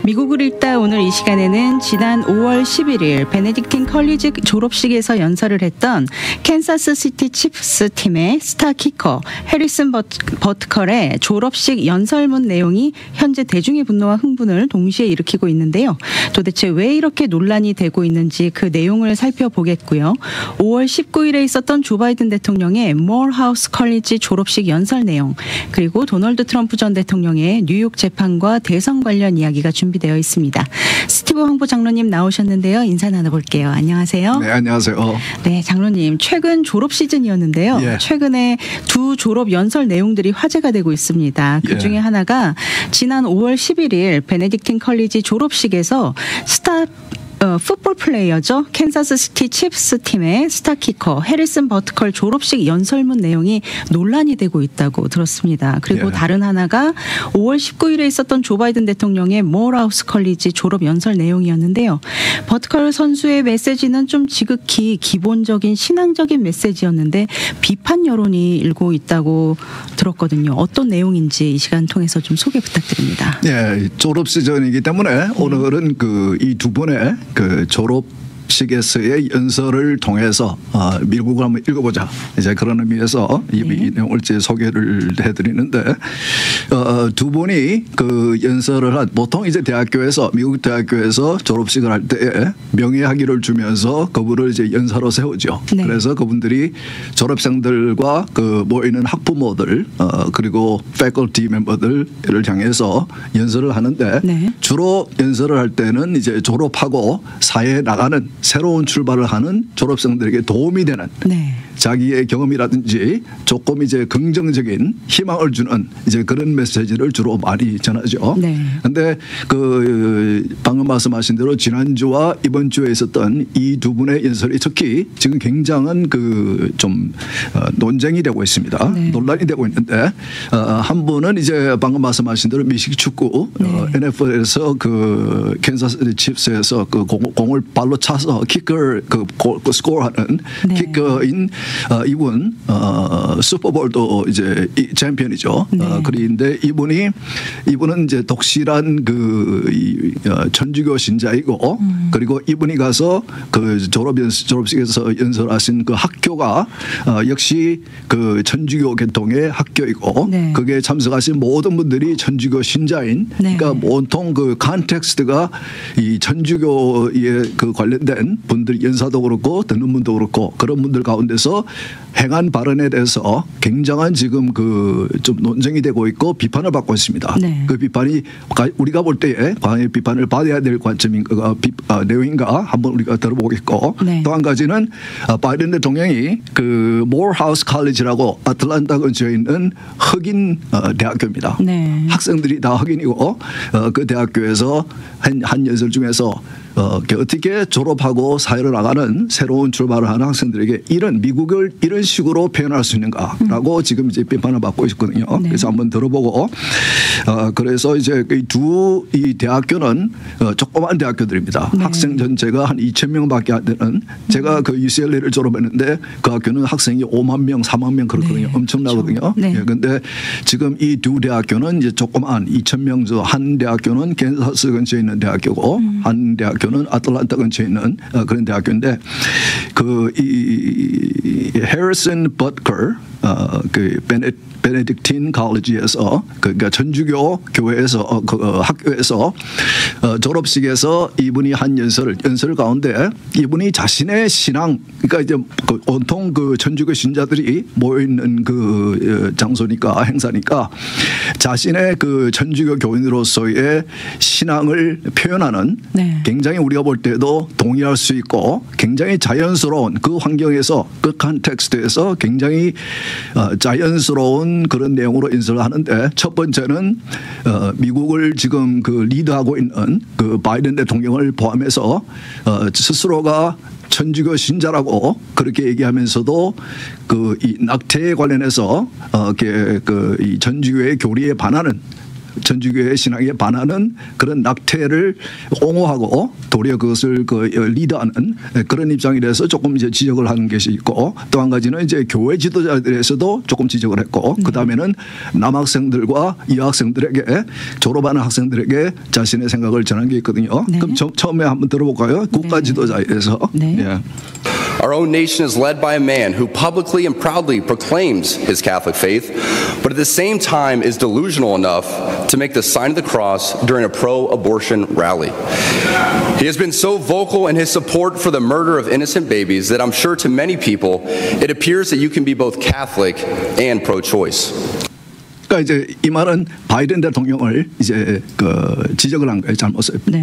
미국을 읽다 오늘 이 시간에는 지난 5월 11일 베네딕틴 컬리지 졸업식에서 연설을 했던 캔사스 시티 칩스 팀의 스타 키커 해리슨 버트컬의 졸업식 연설문 내용이 현재 대중의 분노와 흥분을 동시에 일으키고 있는데요. 도대체 왜 이렇게 논란이 되고 있는지 그 내용을 살펴보겠고요. 5월 19일에 있었던 조 바이든 대통령의 모어하우스 컬리지 졸업식 연설 내용, 그리고 도널드 트럼프 전 대통령의 뉴욕 재판과 대선 관련 이야기가 준비되어 있습니다. 스티브 황보 장로님 나오셨는데요. 인사 나눠볼게요. 안녕하세요. 네, 안녕하세요. 네, 장로님. 최근 졸업 시즌이었는데요. 예. 최근에 두 졸업 연설 내용들이 화제가 되고 있습니다. 그중에 예. 하나가 지난 5월 11일 베네딕틴 컬리지 졸업식에서 풋볼 플레이어죠. 캔사스 시티 칩스 팀의 스타 키커 해리슨 버트컬 졸업식 연설문 내용이 논란이 되고 있다고 들었습니다. 그리고 예. 다른 하나가 5월 19일에 있었던 조 바이든 대통령의 모어하우스 컬리지 졸업 연설 내용이었는데요. 버트컬 선수의 메시지는 좀 지극히 기본적인 신앙적인 메시지였는데 비판 여론이 일고 있다고 들었거든요. 어떤 내용인지 이 시간 통해서 좀 소개 부탁드립니다. 예, 졸업 시즌이기 때문에 오늘은 이 두 분의 졸업식에서의 연설을 통해서 미국을 한번 읽어보자. 이제 그런 의미에서 이 내용을 이제 소개를 해드리는데 두 분이 그 연설을 보통 이제 대학교에서 미국 대학교에서 졸업식을 할 때 명예학위를 주면서 그분을 이제 연사로 세우죠. 네. 그래서 그분들이 졸업생들과 그 모이는 학부모들 그리고 패컬티 멤버들을 향해서 연설을 하는데 네. 주로 연설을 할 때는 이제 졸업하고 사회에 나가는 새로운 출발을 하는 졸업생들에게 도움이 되는 네. 자기의 경험이라든지 조금 이제 긍정적인 희망을 주는 이제 그런 메시지를 주로 많이 전하죠. 네. 근데 방금 말씀하신 대로 지난주와 이번 주에 있었던 이 두 분의 연설이 특히 지금 굉장한 좀 논쟁이 되고 있습니다. 네. 논란이 되고 있는데 한 분은 이제 방금 말씀하신 대로 미식 축구 NFL에서 그 캔사스 칩스에서 그 공을 발로 차서 키커 그 스코어하는 네. 키커인 이분 슈퍼볼도 이제 챔피언이죠. 네. 그런데 이분은 이제 독실한 천주교 신자이고 그리고 이분이 가서 그 졸업식에서 연설하신 그 학교가 역시 그 천주교 계통의 학교이고 네. 그게 참석하신 모든 분들이 천주교 신자인 네. 그러니까 온통 그 컨텍스트가 이 천주교에 그 관련된 분들 연사도 그렇고 듣는 분도 그렇고 그런 분들 가운데서 행한 발언에 대해서 굉장한 지금 좀 논쟁이 되고 있고 비판을 받고 있습니다. 네. 그 비판이 우리가 볼 때에 과연 비판을 받아야 될 관점인가 내용인가 한번 우리가 들어보겠고 네. 또 한 가지는 바이든 대통령이 그 모어하우스 컬리지라고 아틀란타 근처에 있는 흑인 대학교입니다. 네. 학생들이 다 흑인이고 그 대학교에서 한 연설 중에서 어떻게 졸업하고 사회를 나가는 새로운 출발을 하는 학생들에게 미국을 이런 식으로 표현할 수 있는가라고 지금 이제 비판을 받고 있거든요. 네. 그래서 한번 들어보고 그래서 이제 이 대학교는 조그만 대학교들입니다. 네. 학생 전체가 한 2,000명밖에 안 되는 제가 그 UCLA를 졸업했는데 그 학교는 학생이 5만 명, 4만 명 그렇거든요. 네. 엄청나거든요. 그런데 네. 지금 이 두 대학교는 이제 조그만 2,000명 한 대학교는 캔사스 근처에 있는 대학교고 한 대학교는 아틀란타 근처에 있는 그런 대학교인데 이 해리슨 버트컬 그 베네딕틴 컬리지에서 그러니까 천주교 교회에서 학교에서 졸업식에서 이분이 한 연설 가운데 이분이 자신의 신앙 그러니까 이제 온통 그 천주교 신자들이 모여 있는 그 장소니까 행사니까 자신의 그 천주교 교인으로서의 신앙을 표현하는 네. 굉장히 우리가 볼 때도 동의할 수 있고 굉장히 자연스러운 그 환경에서 그 컨텍스트에서 굉장히 자연스러운 그런 내용으로 인설을 하는데 첫 번째는 미국을 지금 그 리드하고 있는 그 바이든 대통령을 포함해서 스스로가 천주교 신자라고 그렇게 얘기하면서도 이 낙태에 관련해서 이 천주교의 교리에 반하는 천주교의 신앙에 반하는 그런 낙태를 옹호하고 도리어 그것을 리드하는 그런 입장이라서 조금 이제 지적을 하는 것이 있고, 또 한 가지는 이제 교회 지도자들에서도 조금 지적을 했고, 그 다음에는 남학생들과 여학생들에게, 졸업하는 학생들에게 자신의 생각을 전한 게 있거든요. 네. 그럼 처음에 한번 들어볼까요? 국가 지도자에서. 네. 예. Our own nation is led by a man who publicly and proudly proclaims his Catholic faith, but at the same time is delusional enough to make the sign of the cross during a pro-abortion rally. He has been so vocal in his support for the murder of innocent babies that I'm sure to many people it appears that you can be both Catholic and pro-choice. 그러니까 이제 이 말은 바이든 대통령을 이제 지적을 한 거예요. 잘못을. 네.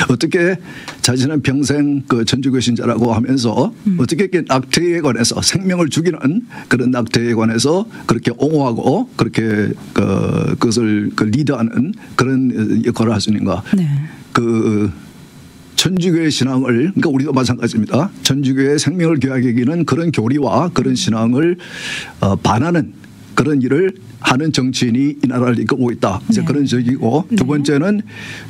어떻게 자신은 평생 천주교 신자라고 하면서 어떻게 이렇게 낙태에 관해서 생명을 죽이는 그런 낙태에 관해서 그렇게 옹호하고 그렇게 그것을 리드하는 그런 역할을 할 수 있는가. 네. 천주교의 신앙을, 그러니까 우리도 마찬가지입니다. 천주교의 생명을 귀하게 여기는 그런 교리와 그런 신앙을 반하는 그런 일을 하는 정치인이 이 나라를 이끌고 있다. 이제 네. 그런 적이고, 두 번째는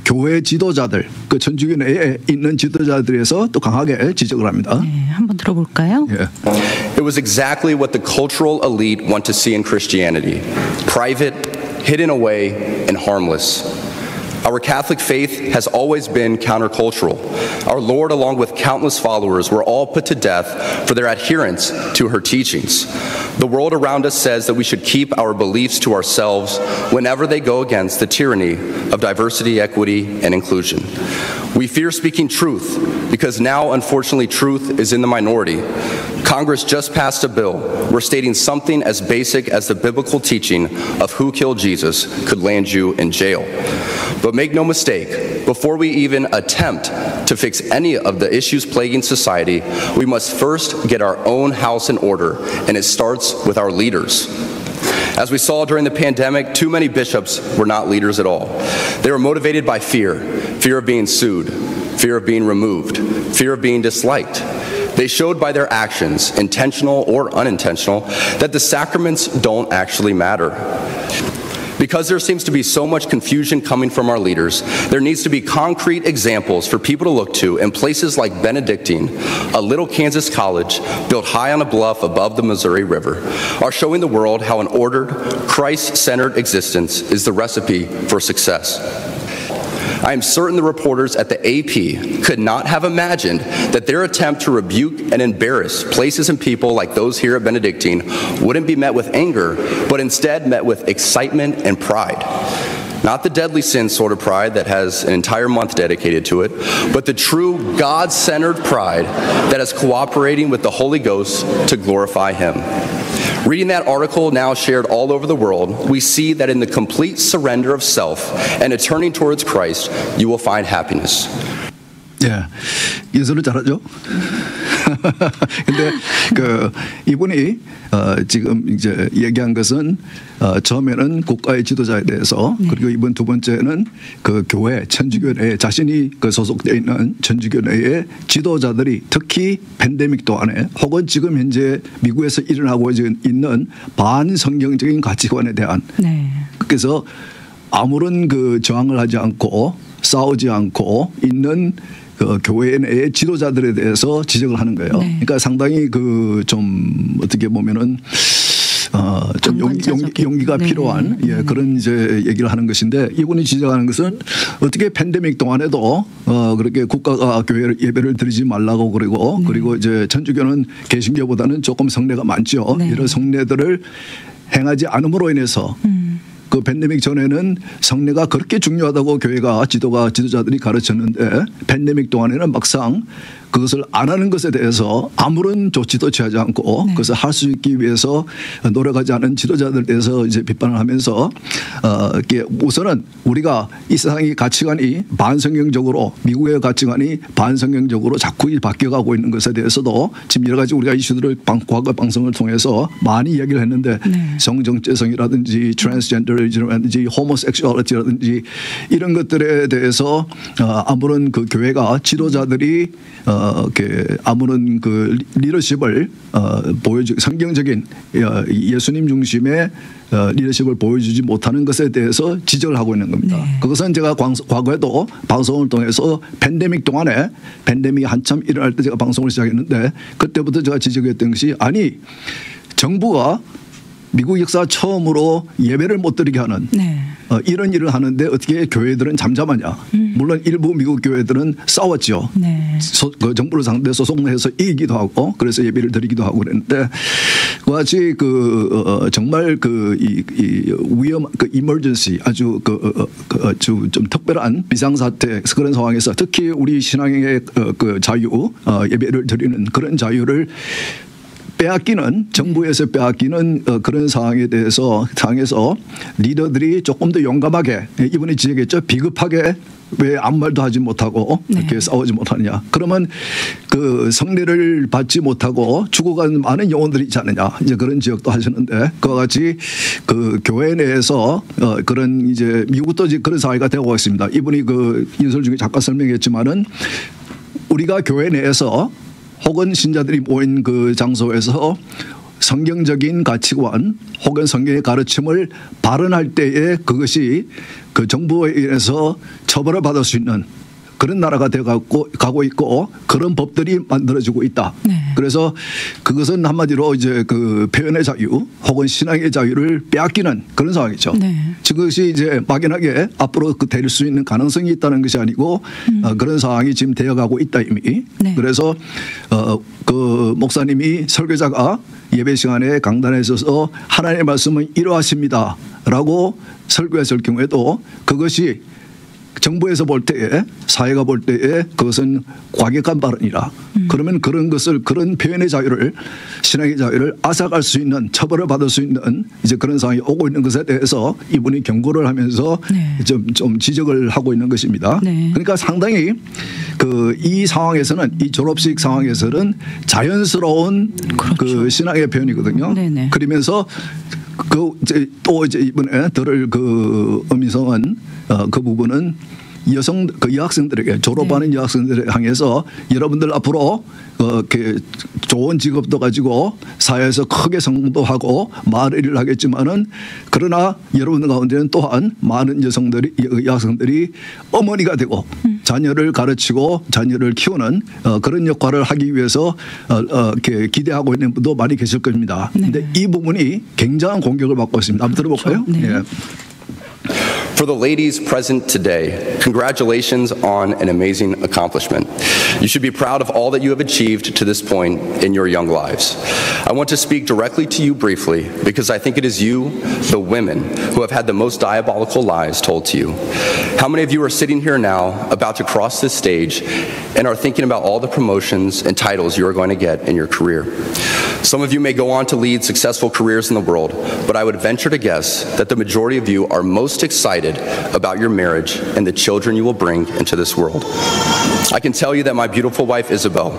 교회 지도자들, 그 천주교 내에 있는 지도자들에서 또 강하게 지적을 합니다. 네, 한번 들어볼까요? 예. It was exactly what the cultural elite want to see in Christianity: private, hidden away, and harmless. Our Catholic faith has always been countercultural. Our Lord, along with countless followers, were all put to death for their adherence to her teachings. The world around us says that we should keep our beliefs to ourselves whenever they go against the tyranny of diversity, equity, and inclusion. We fear speaking truth because now, unfortunately, truth is in the minority. Congress just passed a bill where stating something as basic as the biblical teaching of who killed Jesus could land you in jail. But make no mistake, before we even attempt to fix any of the issues plaguing society, we must first get our own house in order, and it starts with our leaders. As we saw during the pandemic, too many bishops were not leaders at all. They were motivated by fear of being sued, fear of being removed, fear of being disliked. They showed by their actions, intentional or unintentional, that the sacraments don't actually matter. Because there seems to be so much confusion coming from our leaders, there needs to be concrete examples for people to look to in places like Benedictine, a little Kansas college built high on a bluff above the Missouri River, are showing the world how an ordered, Christ-centered existence is the recipe for success. I am certain the reporters at the AP could not have imagined that their attempt to rebuke and embarrass places and people like those here at Benedictine wouldn't be met with anger, but instead met with excitement and pride. Not the deadly sin sort of pride that has an entire month dedicated to it, but the true God-centered pride that is cooperating with the Holy Ghost to glorify Him. Reading that article now shared all over the world, we see that in the complete surrender of self and a turning towards Christ, you will find happiness. 예, 예술을 잘하죠. 근데 이분이 지금 이제 얘기한 것은 처음에는 국가의 지도자에 대해서, 그리고 이번 두 번째는 그 교회 천주교 내에 자신이 소속되어 있는 천주교 내의 지도자들이 특히 팬데믹 동안에 혹은 지금 현재 미국에서 일어나고 있는 반성경적인 가치관에 대한, 그래서 아무런 저항을 하지 않고 싸우지 않고 있는 교회 내의 지도자들에 대해서 지적을 하는 거예요. 그러니까 상당히 좀 어떻게 보면은 좀 용기가 필요한 그런 이제 얘기를 하는 것인데, 이분이 지적하는 것은 어떻게 팬데믹 동안에도 그렇게 국가가 교회 예배를 드리지 말라고 그리고 이제 천주교는 개신교보다는 조금 성례가 많죠. 이런 성례들을 행하지 않음으로 인해서 그 팬데믹 전에는 성례가 그렇게 중요하다고 교회가 지도자들이 가르쳤는데, 팬데믹 동안에는 막상 그것을 안 하는 것에 대해서 아무런 조치도 취하지 않고 그것을 할 수 있기 위해서 노력하지 않은 지도자들에 대해서 이제 비판을 하면서 우선은 우리가 이 세상의 가치관이 반성경적으로, 미국의 가치관이 반성경적으로 자꾸 바뀌어가고 있는 것에 대해서도 지금 여러 가지 우리가 이슈들을 과거 방송을 통해서 많이 이야기를 했는데, 성정체성이라든지 트랜스젠더리즘이라든지 호모섹슈얼리티라든지 이런 것들에 대해서 아무런 그 교회가 지도자들이 이렇게 아무런 그 리더십을 성경적인 예수님 중심의 리더십을 보여주지 못하는 것에 대해서 지적을 하고 있는 겁니다. 네. 그것은 제가 과거에도 방송을 통해서 팬데믹 동안에 팬데믹이 한참 일어날 때 제가 방송을 시작했는데 그때부터 제가 지적했던 것이 아니 정부가 미국 역사 처음으로 예배를 못 드리게 하는 네. 이런 일을 하는데 어떻게 교회들은 잠잠하냐. 물론 일부 미국 교회들은 싸웠죠. 네. 그 정부를 상대 소송해서 이기기도 하고 그래서 예배를 드리기도 하고 그랬는데 그같이 정말 위험 emergency 아주 좀 특별한 비상사태 그런 상황에서 특히 우리 신앙의 자유 예배를 드리는 그런 자유를 빼앗기는 정부에서 빼앗기는 그런 상황에 대해서 상에서 리더들이 조금 더 용감하게 이분이 지적했죠. 비급하게 왜 아무 말도 하지 못하고 이렇게 싸우지 못하느냐. 그러면 그 성례를 받지 못하고 죽어가는 많은 영혼들이 있지 않느냐. 이제 그런 지적도 하시는데 그와 같이 그 교회 내에서 그런 이제 미국도 그런 사회가 되고 있습니다. 이분이 그 인설 중에 잠깐 설명했지만은 우리가 교회 내에서 혹은 신자들이 모인 그 장소에서 성경적인 가치관 혹은 성경의 가르침을 발언할 때에 그것이 그 정부에 의해서 처벌을 받을 수 있는 그런 나라가 가고 있고 그런 법들이 만들어지고 있다. 네. 그래서 그것은 한마디로 이제 그 표현의 자유 혹은 신앙의 자유를 빼앗기는 그런 상황이죠. 네. 그것이 이제 막연하게 앞으로 될 수 있는 가능성이 있다는 것이 아니고 그런 상황이 지금 되어가고 있다 이미. 네. 그래서 그 목사님이 설교자가 예배 시간에 강단에 서서 하나님의 말씀은 이러하십니다라고 설교했을 경우에도 그것이 정부에서 볼 때에 사회가 볼 때에 그것은 과격한 발언이라. 그러면 그런 것을 그런 표현의 자유를 신앙의 자유를 앗아갈 수 있는 처벌을 받을 수 있는 이제 그런 상황이 오고 있는 것에 대해서 이분이 경고를 하면서 네. 좀 지적을 하고 있는 것입니다. 네. 그러니까 상당히 이 상황에서는 이 졸업식 상황에서는 자연스러운 그렇죠. 그 신앙의 표현이거든요. 네네. 그러면서 또 이제 이번에 들을 그 음성은 그 부분은 여학생들에게 졸업하는 여학생들을 향해서 여러분들 앞으로 이렇게 좋은 직업도 가지고 사회에서 크게 성공도 하고 많은 일을 하겠지만은 그러나 여러분들 가운데는 또한 많은 여학생들이 어머니가 되고 자녀를 가르치고 자녀를 키우는 그런 역할을 하기 위해서 이렇게 기대하고 있는 분도 많이 계실 겁니다. 그런데 네. 이 부분이 굉장한 공격을 받고 있습니다. 한번 들어볼까요? 네. 예. For the ladies present today, congratulations on an amazing accomplishment. You should be proud of all that you have achieved to this point in your young lives. I want to speak directly to you briefly because I think it is you, the women, who have had the most diabolical lies told to you. How many of you are sitting here now about to cross this stage and are thinking about all the promotions and titles you are going to get in your career? Some of you may go on to lead successful careers in the world, but I would venture to guess that the majority of you are most excited about your marriage and the children you will bring into this world. I can tell you that my beautiful wife, Isabel,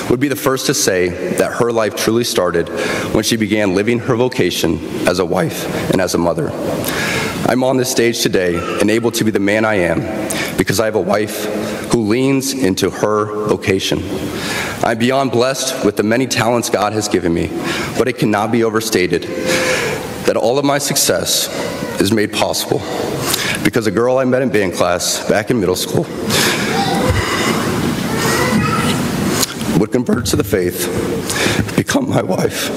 would be the first to say that her life truly started when she began living her vocation as a wife and as a mother. I'm on this stage today and able to be the man I am because I have a wife who leans into her vocation. I'm beyond blessed with the many talents God has given me, but it cannot be overstated that all of my success is made possible because a girl I met in band class back in middle school would convert to the faith, become my wife,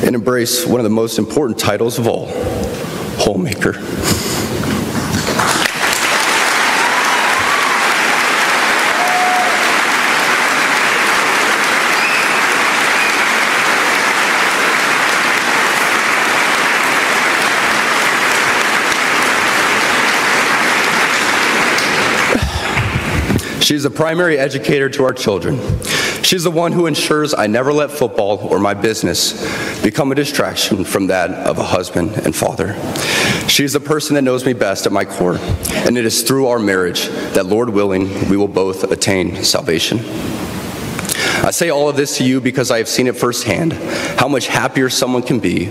and embrace one of the most important titles of all, homemaker. She's the primary educator to our children. She's the one who ensures I never let football or my business become a distraction from that of a husband and father. She's the person that knows me best at my core, and it is through our marriage that, Lord willing, we will both attain salvation. I say all of this to you because I have seen it firsthand, how much happier someone can be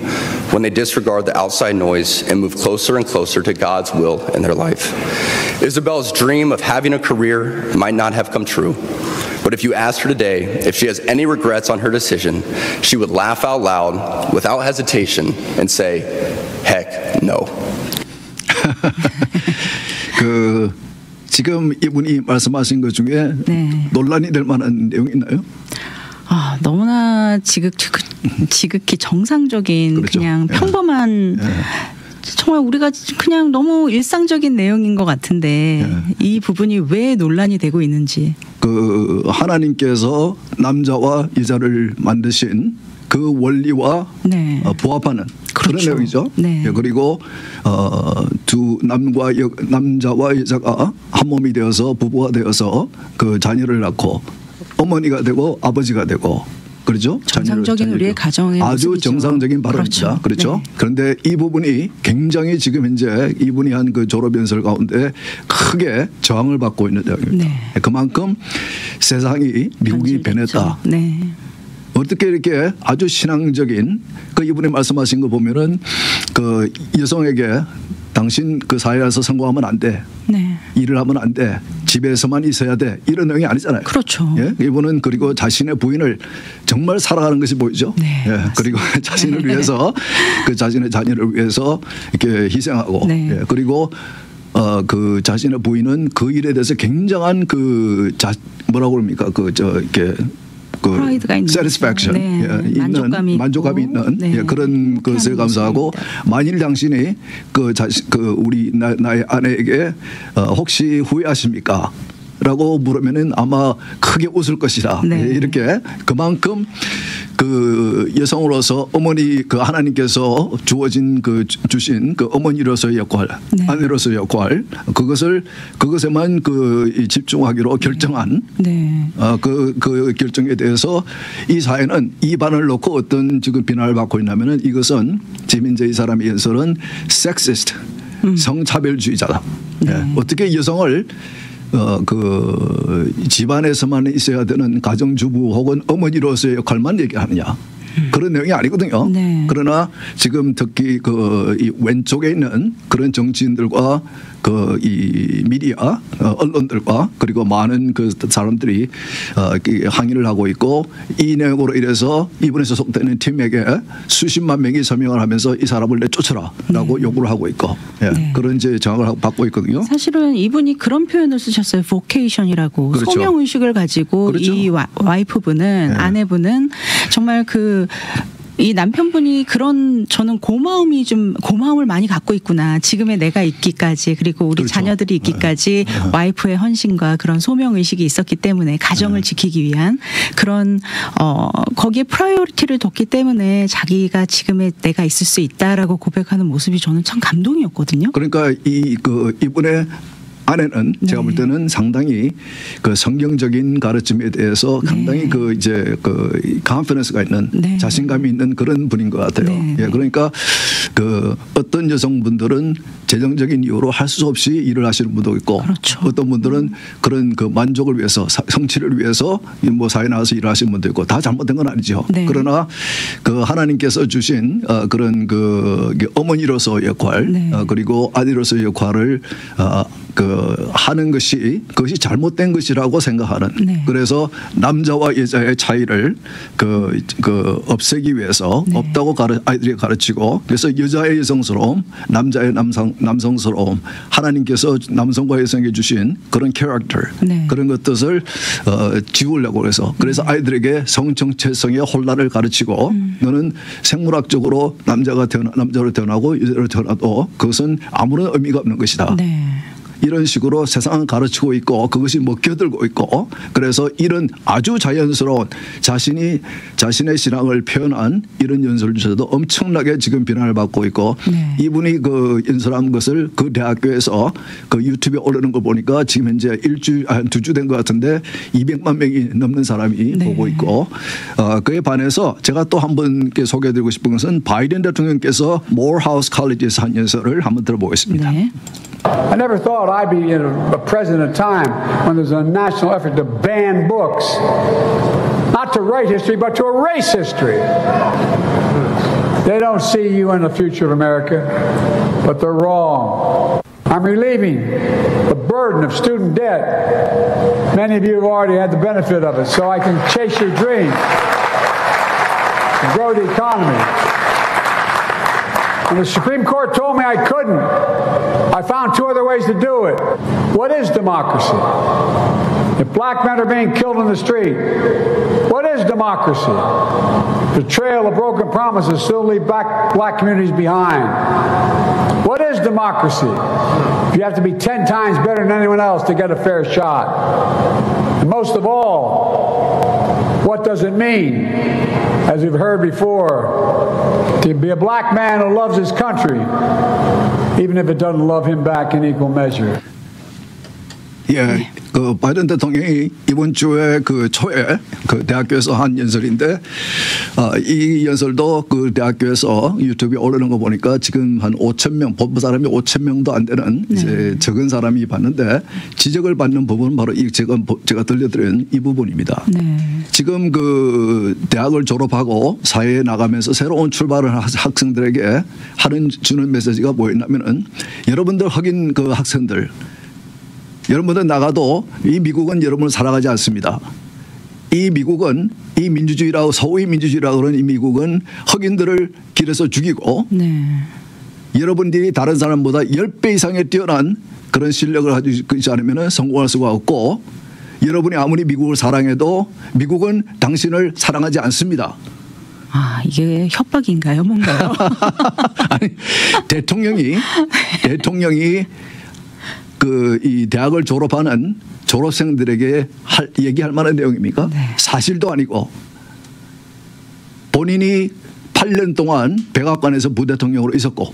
when they disregard the outside noise and move closer and closer to God's will in their life. Isabel's dream of having a career might not have come true, But if you asked her today if she has any regrets on her decision, she would laugh out loud without hesitation and say, heck no. 지금 이분이 말씀하신 것 중에 네. 논란이 될 만한 내용이 있나요? 너무나 지극히 정상적인 그렇죠. 그냥 평범한 정말 우리가 그냥 너무 일상적인 내용인 것 같은데 이 부분이 왜 논란이 되고 있는지. 하나님께서 남자와 여자를 만드신 그 원리와 네. 부합하는 그런 그렇죠. 내용이죠. 네. 그리고 두 남자와 여자가 한 몸이 되어서 부부가 되어서 그 자녀를 낳고 어머니가 되고 아버지가 되고 그렇죠? 정상적인 우리의 가정의 아주 모습이죠. 정상적인 발언입니다. 그렇죠? 네. 그런데 이 부분이 굉장히 지금 현재 이분이 한 그 졸업 연설 가운데 크게 저항을 받고 있는 내용입니다. 네. 그만큼 세상이 미국이 변했다. 네. 어떻게 이렇게 아주 신앙적인 그 이분이 말씀하신 거 보면은 그 여성에게 당신 그 사회에서 성공하면 안 돼. 네. 일을 하면 안 돼. 집에서만 있어야 돼. 이런 내용이 아니잖아요. 그렇죠. 예? 이분은 그리고 자신의 부인을 정말 사랑하는 것이 보이죠. 네, 예. 그리고 자신을 위해서 그 자신의 자녀를 위해서 이렇게 희생하고 네. 예. 그리고 그 자신의 부인은 그 일에 대해서 굉장한 뭐라고 그럽니까? 이렇게 프라이드가 있는 satisfaction, 네. 있는 만족감이 있는 네. 그런 것에 감사하고 만일 당신이 우리 나의 아내에게 혹시 후회하십니까? 라고 물으면은 아마 크게 웃을 것이다. 네. 이렇게 그만큼 그 여성으로서 어머니 그 하나님께서 주어진 주신 그 어머니로서의 역할, 네. 아내로서의 역할 그것에만 집중하기로 결정한 네. 그 결정에 대해서 이 사회는 이 반을 놓고 어떤 지금 비난을 받고 있냐면은 이것은 지금 이제 이 사람의 연설은 섹시스트, 성차별주의자다. 네. 네. 어떻게 여성을 집안에서만 있어야 되는 가정주부 혹은 어머니로서의 역할만 얘기하느냐. 그런 내용이 아니거든요. 네. 그러나 지금 특히 이 왼쪽에 있는 그런 정치인들과 이 미디어 언론들과 그리고 많은 그 사람들이 항의를 하고 있고 이 내용으로 인해서 이번에 소속되는 팀에게 수십만 명이 서명을 하면서 이 사람을 내쫓으라라고 요구를 하고 있고 네. 그런 이제 저항을 받고 있거든요. 사실은 이분이 그런 표현을 쓰셨어요. vocation이라고. 그렇죠. 소명 의식을 가지고 그렇죠. 이 와이프분은 네. 아내분은 정말 이 남편분이 저는 고마움을 많이 갖고 있구나. 지금의 내가 있기까지 그리고 우리 그렇죠. 자녀들이 있기까지 와이프의 헌신과 그런 소명 의식이 있었기 때문에 가정을 지키기 위한 그런 거기에 프라이어리티를 뒀기 때문에 자기가 지금의 내가 있을 수 있다라고 고백하는 모습이 저는 참 감동이었거든요. 그러니까 이분의 아내는 제가 볼 때는 상당히 그 성경적인 가르침에 대해서 상당히 confidence가 있는 네. 자신감이 있는 그런 분인 것 같아요. 네. 예, 그러니까 어떤 여성분들은 재정적인 이유로 할 수 없이 일을 하시는 분도 있고 그렇죠. 어떤 분들은 그런 만족을 위해서 성취를 위해서 사회에 나와서 일을 하시는 분도 있고 다 잘못된 건 아니죠. 네. 그러나 하나님께서 주신 그런 어머니로서의 역할 네. 그리고 아내로서의 역할을 하는 그것이 잘못된 것이라고 생각하는. 네. 그래서 남자와 여자의 차이를 없애기 위해서 네. 없다고 아이들이 가르치고 그래서 여자의 여성스러움, 남자의 남성스러움, 하나님께서 남성과 여성에게 주신 그런 캐릭터 네. 그런 것들을 지우려고 해서 그래서 아이들에게 성정체성의 혼란을 가르치고 너는 생물학적으로 남자로 태어나고 여자로 태어나도 그것은 아무런 의미가 없는 것이다. 네. 이런 식으로 세상을 가르치고 있고 그것이 먹혀들고 있고 그래서 이런 아주 자연스러운 자신의 신앙을 표현한 이런 연설조차도 엄청나게 지금 비난을 받고 있고 네. 이분이 연설한 것을 대학교에서 유튜브에 올리는 걸 보니까 지금 현재 한 2주 된 것 같은데 200만 명이 넘는 사람이 네. 보고 있고 그에 반해서 제가 또 한 번 소개해드리고 싶은 것은 바이든 대통령께서 모어하우스 컬리지에서 한 연설을 한번 들어보겠습니다. 네. I never thought I'd be in a president at a time when there's a national effort to ban books, not to write history, but to erase history. They don't see you in the future of America, but they're wrong. I'm relieving the burden of student debt. Many of you have already had the benefit of it, so I can chase your dreams and grow the economy. When the Supreme Court told me I couldn't, I found two other ways to do it. What is democracy? If black men are being killed in the street, what is democracy? The trail of broken promises still leave black communities behind. What is democracy? You have to be 10 times better than anyone else to get a fair shot. And most of all, what does it mean, as we've heard before, to be a black man who loves his country, even if it doesn't love him back in equal measure? 예, 그 바이든 대통령이 이번 주에 그 초에 그 대학교에서 한 연설인데, 이 연설도 그 대학교에서 유튜브에 오르는 거 보니까 지금 한 5,000명, 본 사람이 5,000명도 안 되는 이제 적은 사람이 봤는데, 지적을 받는 부분은 바로 이 제가 들려드린 이 부분입니다. 네. 지금 그 대학을 졸업하고 사회에 나가면서 새로운 출발을 한 학생들에게 주는 메시지가 뭐였냐면은, 여러분들 흑인 그 학생들, 여러분들 나가도 이 미국은 여러분을 사랑하지 않습니다. 이 미국은 이 민주주의라고 소위 민주주의라고 그러는 이 미국은 흑인들을 길에서 죽이고 여러분들이 다른 사람보다 10배 이상의 뛰어난 그런 실력을 가지고 있지 않으면 성공할 수가 없고, 여러분이 아무리 미국을 사랑해도 미국은 당신을 사랑하지 않습니다. 아, 이게 협박인가요? 뭔가요? 아니, 대통령이 그 이 대학을 졸업하는 졸업생들에게 얘기할 만한 내용입니까? 네. 사실도 아니고, 본인이 8년 동안 백악관에서 부대통령으로 있었고,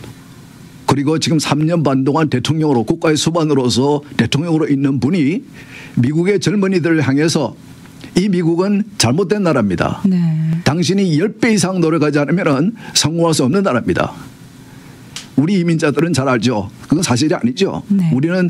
그리고 지금 3년 반 동안 대통령으로, 국가의 수반으로서 대통령으로 있는 분이 미국의 젊은이들을 향해서 이 미국은 잘못된 나라입니다. 네. 당신이 10배 이상 노력하지 않으면 성공할 수 없는 나라입니다. 우리 이민자들은 잘 알죠. 그건 사실이 아니죠. 네. 우리는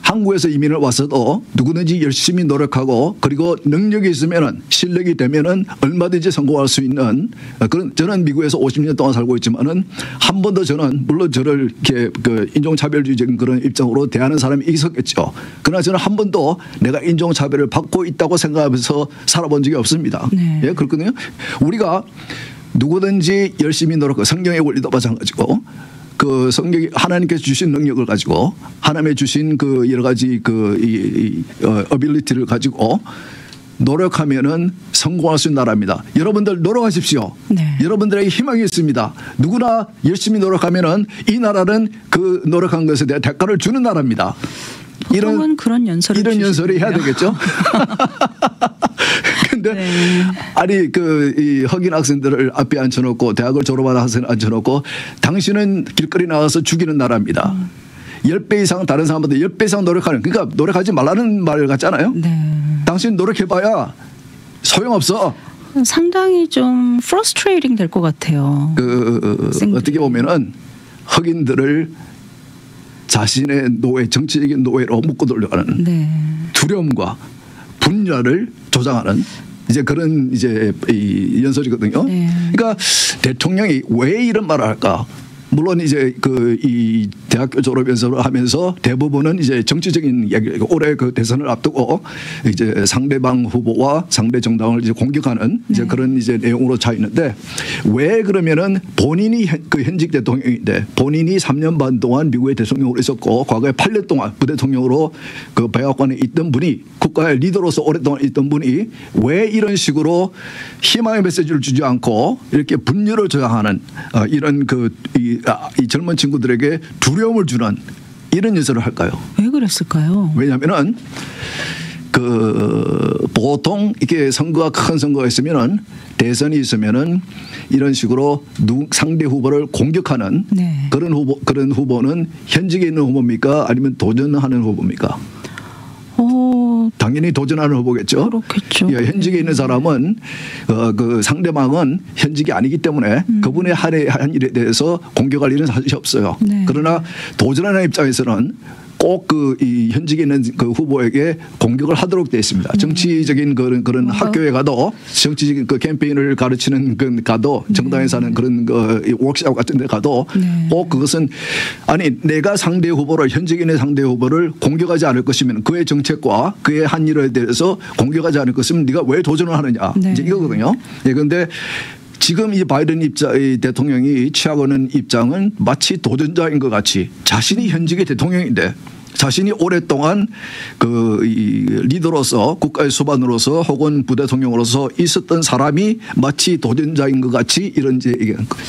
한국에서 이민을 왔어도 누구든지 열심히 노력하고, 그리고 능력이 있으면은, 실력이 되면은 얼마든지 성공할 수 있는 그런, 저는 미국에서 50년 동안 살고 있지만은 한 번도 저는, 물론 저를 이렇게 그 인종차별주의적인 그런 입장으로 대하는 사람이 있었겠죠. 그러나 저는 한 번도 내가 인종차별을 받고 있다고 생각하면서 살아본 적이 없습니다. 네. 예, 그렇거든요. 우리가 누구든지 열심히 노력하고, 성경의 원리도 마찬가지고, 그 성경이 하나님께서 주신 능력을 가지고, 하나님의 주신 그 여러 가지 그 어빌리티를 가지고 노력하면은 성공할 수 있는 나라입니다. 여러분들 노력하십시오. 네. 여러분들에게 희망이 있습니다. 누구나 열심히 노력하면은 이 나라는 그 노력한 것에 대한 대가를 주는 나라입니다. 이런 연설이 해야 되겠죠. 근데 네. 아니 이 흑인 학생들을 앞에 앉혀놓고, 대학을 졸업한 학생을 앉혀놓고, 당신은 길거리 나가서 죽이는 나라입니다. 10배 이상 다른 사람보다 10배 이상 노력하는, 그러니까 노력하지 말라는 말 같잖아요. 네. 당신 노력해봐야 소용없어. 상당히 좀 프러스트레이팅 될 것 같아요. 어떻게 보면은 흑인들을 자신의 노예, 정치적인 노예로 묶고 돌려가는 네. 두려움과 분열을 조장하는 이제 그런 이제 이 연설이거든요. 네. 그러니까 대통령이 왜 이런 말을 할까? 물론 이제 이 대학교 졸업 연설을 하면서 대부분은 이제 정치적인 이야기, 올해 그 대선을 앞두고 이제 상대방 후보와 상대 정당을 이제 공격하는 이제 네. 그런 이제 내용으로 차 있는데, 왜 그러면은 본인이 그 현직 대통령인데, 본인이 3년 반 동안 미국의 대통령으로 있었고, 과거에 8년 동안 부대통령으로 그 백악관에 있던 분이, 국가의 리더로서 오랫동안 있던 분이 왜 이런 식으로 희망의 메시지를 주지 않고 이렇게 분열을 조장하는 이런 이 젊은 친구들에게 두려움을 주는 이런 연설을 할까요? 왜 그랬을까요? 왜냐하면은 보통 이렇게 큰 선거가 있으면은, 대선이 있으면은 이런 식으로 상대 후보를 공격하는 네. 그런 후보는 현직에 있는 후보입니까? 아니면 도전하는 후보입니까? 당연히 도전하는 후보겠죠. 그렇겠죠. 예, 현직에 있는 사람은 그 상대방은 현직이 아니기 때문에 그분의 한 일에 대해서 공격할 일은 사실 없어요. 네. 그러나 도전하는 입장에서는 꼭 이 현직에 있는 그 후보에게 공격을 하도록 되어 있습니다. 정치적인 그런 학교에 가도 정치적인 그 캠페인을 가르치는 그 가도 정당에서 하는 그런 그 워크숍 같은 데 가도 꼭 그것은 아니 내가 상대 후보를 현직인의 상대 후보를 공격하지 않을 것이면 그의 정책과 그의 한 일에 대해서 공격하지 않을 것이면 네가 왜 도전을 하느냐. 이제 이거거든요. 예, 그런데 지금 이 바이든 대통령이 취하고는 입장은 마치 도전자인 것 같이 자신이 현직의 대통령인데 자신이 오랫동안 그 리더로서 국가의 수반으로서 혹은 부대통령으로서 있었던 사람이 마치 도전자인 것 같이 이런 이제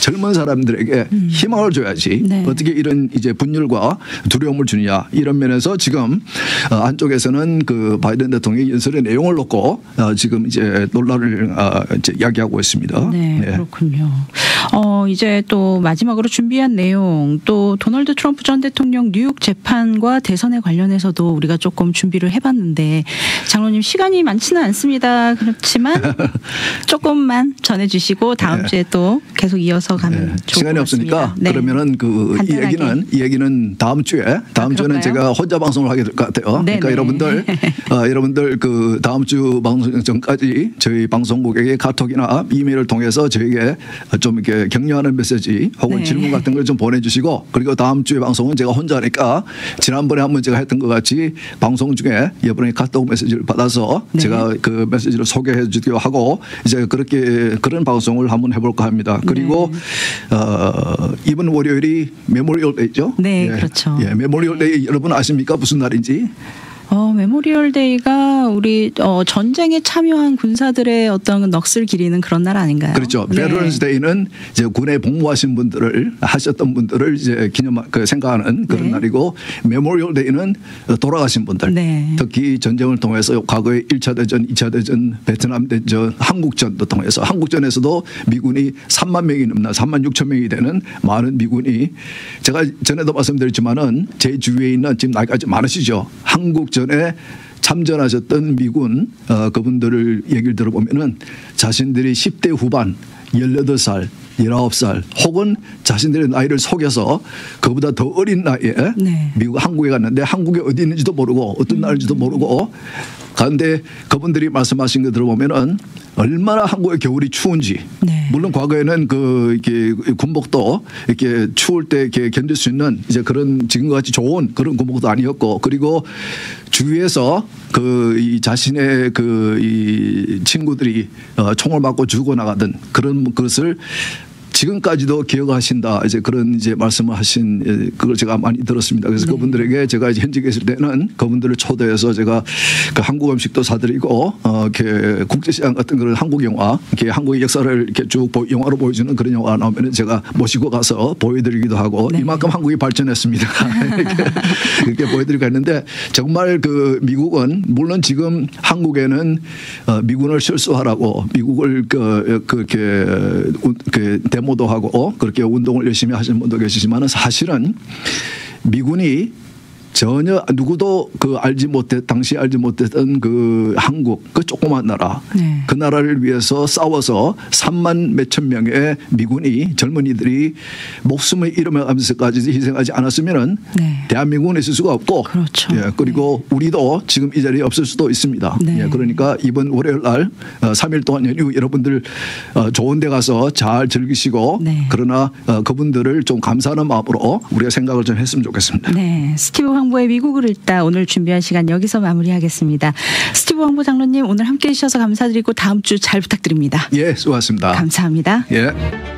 젊은 사람들에게 희망을 줘야지 어떻게 이런 이제 분열과 두려움을 주느냐 이런 면에서 지금 안쪽에서는 그 바이든 대통령의 연설의 내용을 놓고 지금 이제 논란을 이제 이야기하고 있습니다. 네, 그렇군요. 이제 또 마지막으로 준비한 내용 또 도널드 트럼프 전 대통령 뉴욕 재판과 대선에 관련해서도 우리가 조금 준비를 해봤는데 장로님 시간이 많지는 않습니다. 그렇지만 조금만 전해주시고 다음 주에 또 계속 이어서 가면 좋을 것 같습니다. 시간이 없으니까 그러면은 그 이 얘기는 다음 주에 주는 제가 혼자 방송을 하게 될 것 같아요. 그러니까 여러분들 그 다음 주 방송 전까지 저희 방송국에게 카톡이나 이메일을 통해서 저에게 좀 이렇게 격려하는 메시지 혹은 질문 같은 걸 좀 보내주시고 그리고 다음 주에 방송은 제가 혼자 하니까 지난번에 한번 제가 했던 것 같이 방송 중에 여러분의 카톡 메시지를 받아서 제가 그 메시지를 소개해 주기도 하고 이제 그런 방송을 한번 해볼까 합니다. 그리고 이번 월요일이 메모리얼 데이죠? 네, 그렇죠. 예, 메모리얼 데이 여러분 아십니까? 무슨 날인지? 메모리얼 데이가 우리 전쟁에 참여한 군사들의 어떤 넋을 기리는 그런 날 아닌가요? 그렇죠. 베터런스 데이는 이제 군에 복무하신 분들을 하셨던 분들을 이제 생각하는 그런 날이고 메모리얼 데이는 돌아가신 분들 특히 전쟁을 통해서 과거에 1차 대전, 2차 대전, 베트남 대전, 한국전도 통해서 한국전에서도 미군이 3만 명이 넘나 3만 6천 명이 되는 많은 미군이 제가 전에도 말씀드렸지만은 제 주위에 있는 지금 나이가 좀 많으시죠. 한국전에 참전하셨던 미군 그분들을 얘기를 들어보면은 자신들이 10대 후반 18살 19살 혹은 자신들의 나이를 속여서 그보다 더 어린 나이에 미국 한국에 갔는데 한국에 어디 있는지도 모르고 어떤 나라인지도 모르고 그런데 그분들이 말씀하신 거 들어보면은 얼마나 한국의 겨울이 추운지 물론 과거에는 이렇게 군복도 이렇게 추울 때 이렇게 견딜 수 있는 이제 그런 지금과 같이 좋은 그런 군복도 아니었고 그리고 주위에서 이 자신의 이 친구들이 총을 맞고 죽어나가던 그런 것을 지금까지도 기억하신다. 이제 그런 이제 말씀을 하신 그걸 제가 많이 들었습니다. 그래서 그분들에게 제가 이제 현직에 있을 때는 그분들을 초대해서 제가 그 한국 음식도 사드리고 이렇게 국제시장 같은 그런 한국 영화, 이렇게 한국의 역사를 이렇게 쭉 영화로 보여주는 그런 영화 나오면 제가 모시고 가서 보여드리기도 하고 이만큼 한국이 발전했습니다. 이렇게 보여드리고 했는데 정말 그 미국은 물론 지금 한국에는 미군을 실수하라고 미국을 그렇게 데모도 하고 그렇게 운동을 열심히 하시는 분도 계시지만 사실은 미군이 전혀 누구도 당시 알지 못했던 그 한국 그 조그만 나라 그 나라를 위해서 싸워서 3만 몇천 명의 미군이 젊은이들이 목숨을 잃어가면서까지 희생하지 않았으면은 대한민국은 있을 수가 없고 그리고 우리도 지금 이 자리에 없을 수도 있습니다. 그러니까 이번 월요일 날 3일 동안 연휴 여러분들 좋은 데 가서 잘 즐기시고 그러나 그분들을 좀 감사하는 마음으로 우리가 생각을 좀 했으면 좋겠습니다. 스티브 황보의 미국을 읽다 오늘 준비한 시간 여기서 마무리하겠습니다. 스티브 황보 장로님 오늘 함께해 주셔서 감사드리고 다음 주 잘 부탁드립니다. 예, 수고하셨습니다. 감사합니다. 예.